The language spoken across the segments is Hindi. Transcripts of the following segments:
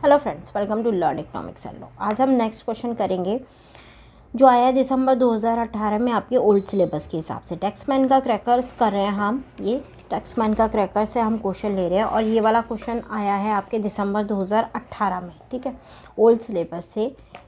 Hello friends, welcome to learn economics and law. आज हम नेक्स्ट क्वेश्चन करेंगे जो आया है दिसंबर 2018 में आपके ओल्ड सिलेबस के हिसाब से। टैक्समैन का क्रैकर्स कर रहे हैं हम, ये टैक्समैन का क्रैकर से हम क्वेश्चन ले रहे हैं और ये वाला क्वेश्चन आया है आपके दिसंबर 2018 में। ठीक है, ओल्ड सिलेबस से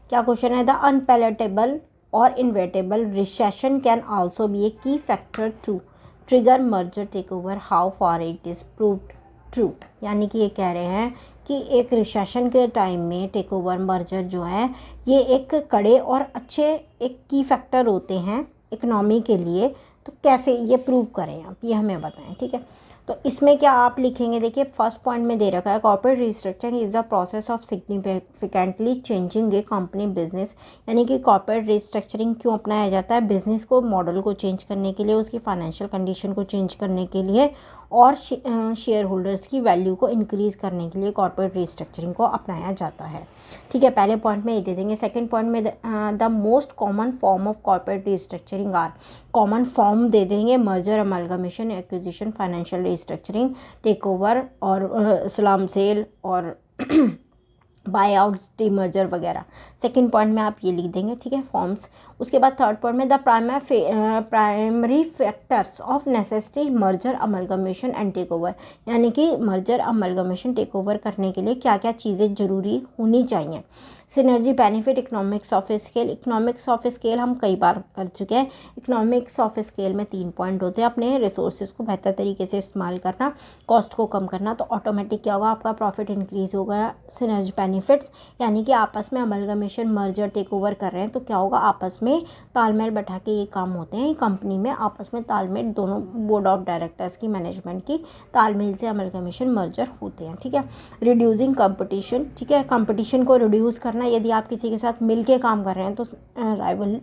क्या क्वेश्चन है? The unpalatable or inevitable recession can also be a key factor to trigger merger take over, how far it is proved true. यानी कि ये कह रहे हैं कि एक रिसेशन के टाइम में टेक ओवर मर्जर जो है ये एक कड़े और अच्छे एक की फैक्टर होते हैं इकोनॉमी के लिए। तो कैसे ये प्रूव करें आप, ये हमें बताएं। ठीक है, तो इसमें क्या आप लिखेंगे? देखिए, फर्स्ट पॉइंट में दे रखा है corporate restructure is the process of significantly changing A company business. यानी कि कॉर्पोरेट रिस्ट्रक्चरिंग क्यों अपनाया जाता है? बिजनेस को, मॉडल को चेंज करने के लिए, उसकी फाइनेंशियल कंडीशन को चेंज करने के लिए और शेयर होल्डर्स की वैल्यू को इंक्रीज़ करने के लिए कॉर्पोरेट रिस्ट्रक्चरिंग को अपनाया जाता है। ठीक है, पहले पॉइंट में ये दे देंगे। सेकंड पॉइंट में the most common form of corporate restructuring are, common form दे देंगे merger, amalgamation, acquisition, financial restructuring, takeover और स्लम सेल और बाय आउट, डीमर्जर वगैरह। सेकंड पॉइंट में आप ये लिख देंगे। ठीक है, फॉर्म्स। उसके बाद थर्ड पॉइंट में the primary factors of necessity merger, amalgamation and take over. यानी कि मर्जर, अमलगमेशन, टेक ओवर करने के लिए क्या क्या चीज़ें ज़रूरी होनी चाहिए। Synergy, benefit, economics of scale. Economics of scale हम कई बार कर चुके हैं। इकोनॉमिक्स ऑफ स्केल में 3 पॉइंट होते हैं। अपने रिसोर्सेज को बेहतर तरीके से इस्तेमाल करना, कॉस्ट को कम करना, तो ऑटोमेटिक क्या होगा? आपका प्रॉफिट इंक्रीज़ होगा। सिनर्जी बेनिफिट्स यानी कि आपस में अमलगमेशन, मर्जर, टेक ओवर कर रहे हैं तो क्या होगा? आपस में तालमेल बैठा के ये काम होते हैं। कंपनी में आपस में तालमेल, दोनों बोर्ड ऑफ डायरेक्टर्स की, मैनेजमेंट की तालमेल से अमलगमेशन, मर्जर होते हैं। ठीक है, रिड्यूसिंग कंपटीशन। ठीक है, कंपटीशन को रिड्यूस करना। यदि आप किसी के साथ मिल के काम कर रहे हैं तो राइवल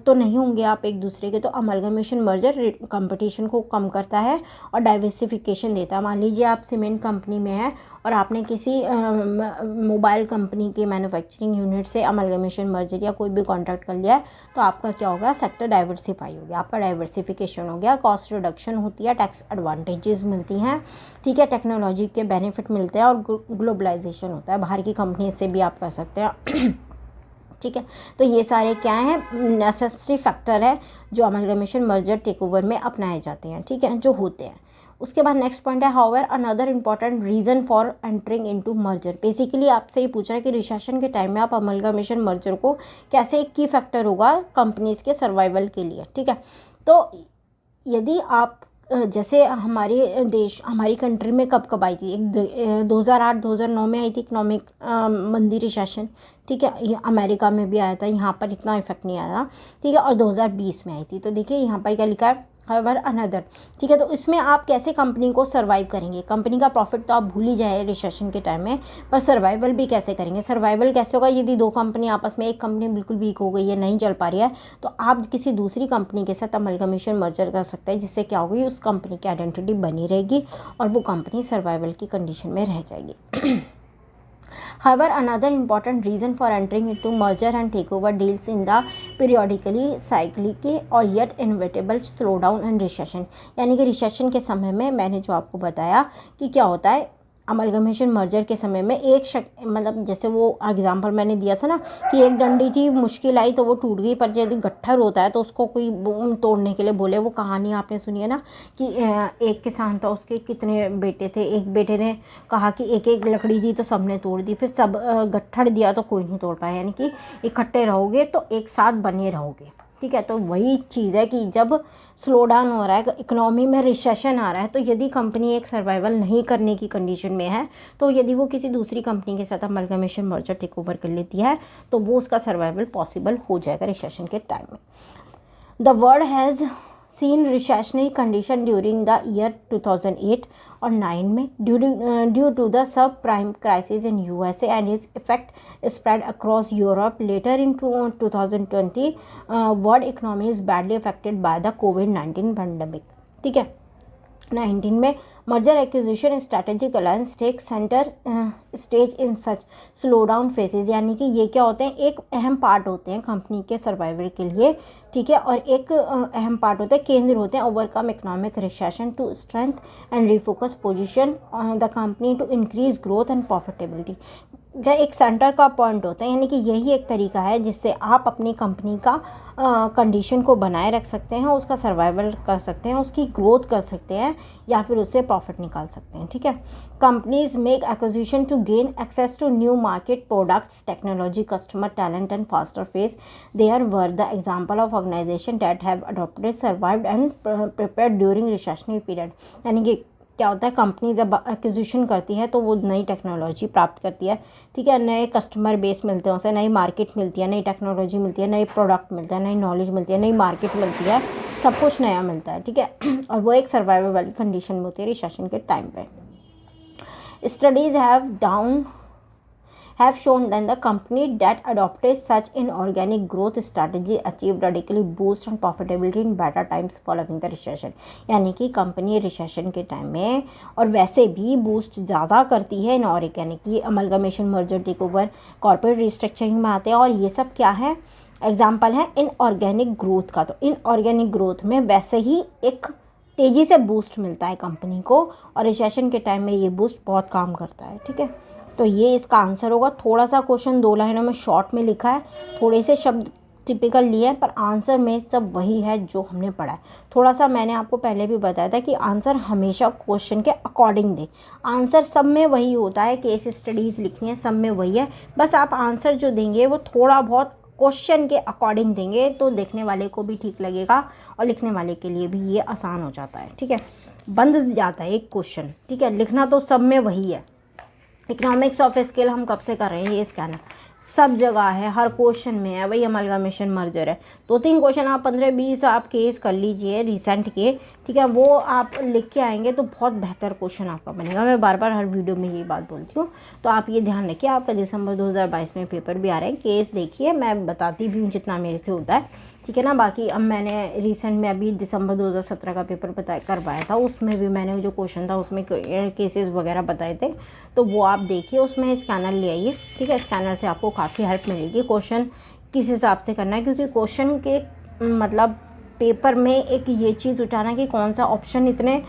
तो नहीं होंगे आप एक दूसरे के, तो अमलगमेशन, मर्जर कंपटीशन को कम करता है और डाइवर्सिफिकेशन देता है। मान लीजिए आप सीमेंट कंपनी में है और आपने किसी मोबाइल कंपनी के मैन्युफैक्चरिंग यूनिट से अमलगमेशन, मर्जर या कोई भी कॉन्ट्रैक्ट कर लिया है तो आपका क्या होगा? सेक्टर डाइवर्सिफाई हो गया, आपका डाइवर्सिफिकेशन हो गया, कॉस्ट रिडक्शन होती है, टैक्स एडवांटेजेस मिलती हैं। ठीक है, टेक्नोलॉजी के बेनिफिट मिलते हैं और ग्लोबलाइजेशन होता है, बाहर की कंपनी से भी आप कर सकते हैं। ठीक है, तो ये सारे क्या हैं? नेसेसरी फैक्टर है जो अमलगमेशन, मर्जर, टेक ओवर में अपनाए जाते हैं। ठीक है, जो होते हैं। उसके बाद नेक्स्ट पॉइंट है however another important reason for entering into merger. Basically आपसे ये पूछ रहा है कि रिसेशन के टाइम में आप अमलगमेशन, मर्जर को कैसे एक की फैक्टर होगा कंपनीज के सर्वाइवल के लिए। ठीक है, तो यदि आप जैसे हमारी कंट्री में कब कब आई थी? एक 2008-2009 में आई थी इकोनॉमिक मंदी, रिसेशन। ठीक है, ये अमेरिका में भी आया था, यहाँ पर इतना इफेक्ट नहीं आया था। ठीक है, और 2020 में आई थी। तो देखिए यहाँ पर क्या लिखा है? However another. ठीक है, तो इसमें आप कैसे कंपनी को सर्वाइव करेंगे? कंपनी का प्रॉफिट तो आप भूल ही जाए रिसेशन के टाइम में, पर सर्वाइवल भी कैसे करेंगे? सर्वाइवल कैसे होगा? यदि दो कंपनी आपस में, एक कंपनी बिल्कुल वीक हो गई है, नहीं चल पा रही है, तो आप किसी दूसरी कंपनी के साथ अमलगमेशन, मर्जर कर सकते हैं, जिससे क्या होगी? उस कंपनी की आइडेंटिटी बनी रहेगी और वो कंपनी सर्वाइवल की कंडीशन में रह जाएगी। However, another important reason for entering into merger and takeover deals in the periodically cyclic और yet inevitable slowdown and recession। यानी कि रिसेशन के समय में मैंने जो आपको बताया कि क्या होता है, अमलगमेशन, मर्जर के समय में मतलब जैसे वो एग्जांपल मैंने दिया था ना कि एक डंडी थी, मुश्किल आई तो वो टूट गई, पर यदि गट्ठर होता है तो उसको कोई तोड़ने के लिए बोले, वो कहानी आपने सुनी है ना कि एक किसान था, उसके कितने बेटे थे, एक बेटे ने कहा कि एक एक लकड़ी दी तो सबने तोड़ दी, फिर सब गट्ठर दिया तो कोई नहीं तोड़ पाया। यानी कि इकट्ठे रहोगे तो एक साथ बने रहोगे। ठीक है, तो वही चीज़ है कि जब स्लो डाउन हो रहा है इकोनॉमी में, रिसेशन आ रहा है, तो यदि कंपनी एक सर्वाइवल नहीं करने की कंडीशन में है, तो यदि वो किसी दूसरी कंपनी के साथ अमलगमेशन, मर्जर, टेक ओवर कर लेती है तो वो उसका सर्वाइवल पॉसिबल हो जाएगा रिसेशन के टाइम में। The world has seen recessionary condition during the year 2008 और 9 में due to the subprime crisis in USA and is effect spread across Europe. Later in 2020 world economy is badly affected by the कोविड-19 पैंडमिक। ठीक है, 19 में merger acquisition strategic alliance take centre stage in such slowdown phases, यानी कि ये क्या होते हैं, एक अहम पार्ट होते हैं कंपनी के सर्वाइवल के लिए, ठीक है, और एक अहम पार्ट होते हैं, केंद्र होते हैं overcome economic recession to strength and refocus position the company to increase growth and profitability. एक सेंटर का पॉइंट होता है, यानी कि यही एक तरीका है जिससे आप अपनी कंपनी का कंडीशन को बनाए रख सकते हैं, उसका सर्वाइवल कर सकते हैं, उसकी ग्रोथ कर सकते हैं, या फिर उससे प्रॉफिट निकाल सकते हैं, ठीक है। Companies make acquisition to gain access to new market products technology customer talent and faster face there were the example of organisation that have adopted survived and prepare during recessionary period. यानी कि क्या होता है, कंपनी जब एक्विजिशन करती है तो वो नई टेक्नोलॉजी प्राप्त करती है, ठीक है, नए कस्टमर बेस मिलते हैं उसे, नई मार्केट मिलती है, नई टेक्नोलॉजी मिलती है, नई प्रोडक्ट मिलता है, नई नॉलेज मिलती है, नई मार्केट मिलती है, सब कुछ नया मिलता है, ठीक है। और वो एक सर्वाइवल वाली कंडीशन में होती है रिसेशन के टाइम पे। Studies have shown that the company that adopted such inorganic growth strategy achieved radically boost and profitability in better times following the recession। यानी कि कंपनी रिसेशन के टाइम में और वैसे भी बूस्ट ज़्यादा करती है इनऑर्गेनिक, ये amalgamation merger take over corporate restructuring में आते हैं, और ये सब क्या है, एग्जाम्पल है इनऑर्गेनिक ग्रोथ का। तो इनऑर्गेनिक ग्रोथ में वैसे ही एक तेज़ी से बूस्ट मिलता है कंपनी को, और रिसेशन के टाइम में ये बूस्ट बहुत काम करता है, ठीक है। तो ये इसका आंसर होगा। थोड़ा सा क्वेश्चन 2 लाइनों में शॉर्ट में लिखा है, थोड़े से शब्द टिपिकल लिए हैं, पर आंसर में सब वही है जो हमने पढ़ा है। थोड़ा सा मैंने आपको पहले भी बताया था कि आंसर हमेशा क्वेश्चन के अकॉर्डिंग दें। आंसर सब में वही होता है, केस स्टडीज़ लिखनी है सब में वही है, बस आप आंसर जो देंगे वो थोड़ा बहुत क्वेश्चन के अकॉर्डिंग देंगे तो देखने वाले को भी ठीक लगेगा और लिखने वाले के लिए भी ये आसान हो जाता है, ठीक है। बंद जाता है एक क्वेश्चन, ठीक है, लिखना तो सब में वही है। इकोनॉमिक्स ऑफ स्केल हम कब से कर रहे हैं, ये स्कैनर सब जगह है, हर क्वेश्चन में है, वही अमलगमेशन मर्जर है। 2-3 क्वेश्चन आप 15-20 आप केस कर लीजिए रिसेंट के, ठीक है, वो आप लिख के आएंगे तो बहुत बेहतर क्वेश्चन आपका बनेगा। मैं बार बार हर वीडियो में यही बात बोलती हूँ, तो आप ये ध्यान रखिए। आपका दिसंबर 2022 में पेपर भी आ रहे हैं, केस देखिए, मैं बताती भी हूँ जितना मेरे से होता है, ठीक है ना। बाकी अब मैंने रिसेंट में अभी दिसंबर 2017 का पेपर करवाया था, उसमें भी मैंने जो क्वेश्चन था उसमें केसेस वगैरह बताए थे, तो वो आप देखिए, उसमें स्कैनर ले आइए, ठीक है। स्कैनर से आपको काफ़ी हेल्प मिलेगी क्वेश्चन किस हिसाब से करना है, क्योंकि क्वेश्चन के मतलब पेपर में एक ये चीज़ उठाना कि कौन सा ऑप्शन इतने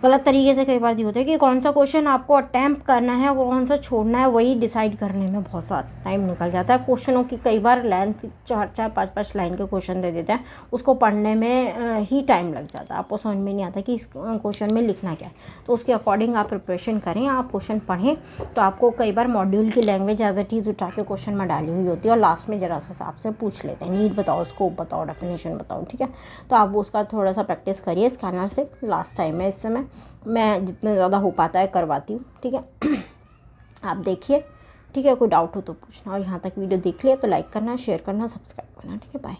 गलत तरीके से कई बार ये होता है कि कौन सा क्वेश्चन आपको अटैम्प्ट करना है और कौन सा छोड़ना है, वही डिसाइड करने में बहुत सारा टाइम निकल जाता है। क्वेश्चनों की कई बार लेंथ 4-4, 5-5 लाइन के क्वेश्चन दे देते हैं, उसको पढ़ने में ही टाइम लग जाता है, आपको समझ में नहीं आता कि इस क्वेश्चन में लिखना क्या है। तो उसके अकॉर्डिंग आप प्रिपरेशन करें, आप क्वेश्चन पढ़ें, तो आपको कई बार मॉड्यूल की लैंग्वेज एज इट इज़ उठा के क्वेश्चन में डाली हुई होती है और लास्ट में ज़रा सा आपसे पूछ लेते हैं, नीड बताओ, स्कोप बताओ, डेफिनेशन बताओ, ठीक है। तो आप उसका थोड़ा सा प्रैक्टिस करिए स्कैनर से। लास्ट टाइम है, इस समय मैं जितना ज़्यादा हो पाता है करवाती हूँ, ठीक है। आप देखिए, ठीक है, कोई डाउट हो तो पूछना, और यहाँ तक वीडियो देख लिया तो लाइक करना, शेयर करना, सब्सक्राइब करना, ठीक है। बाय।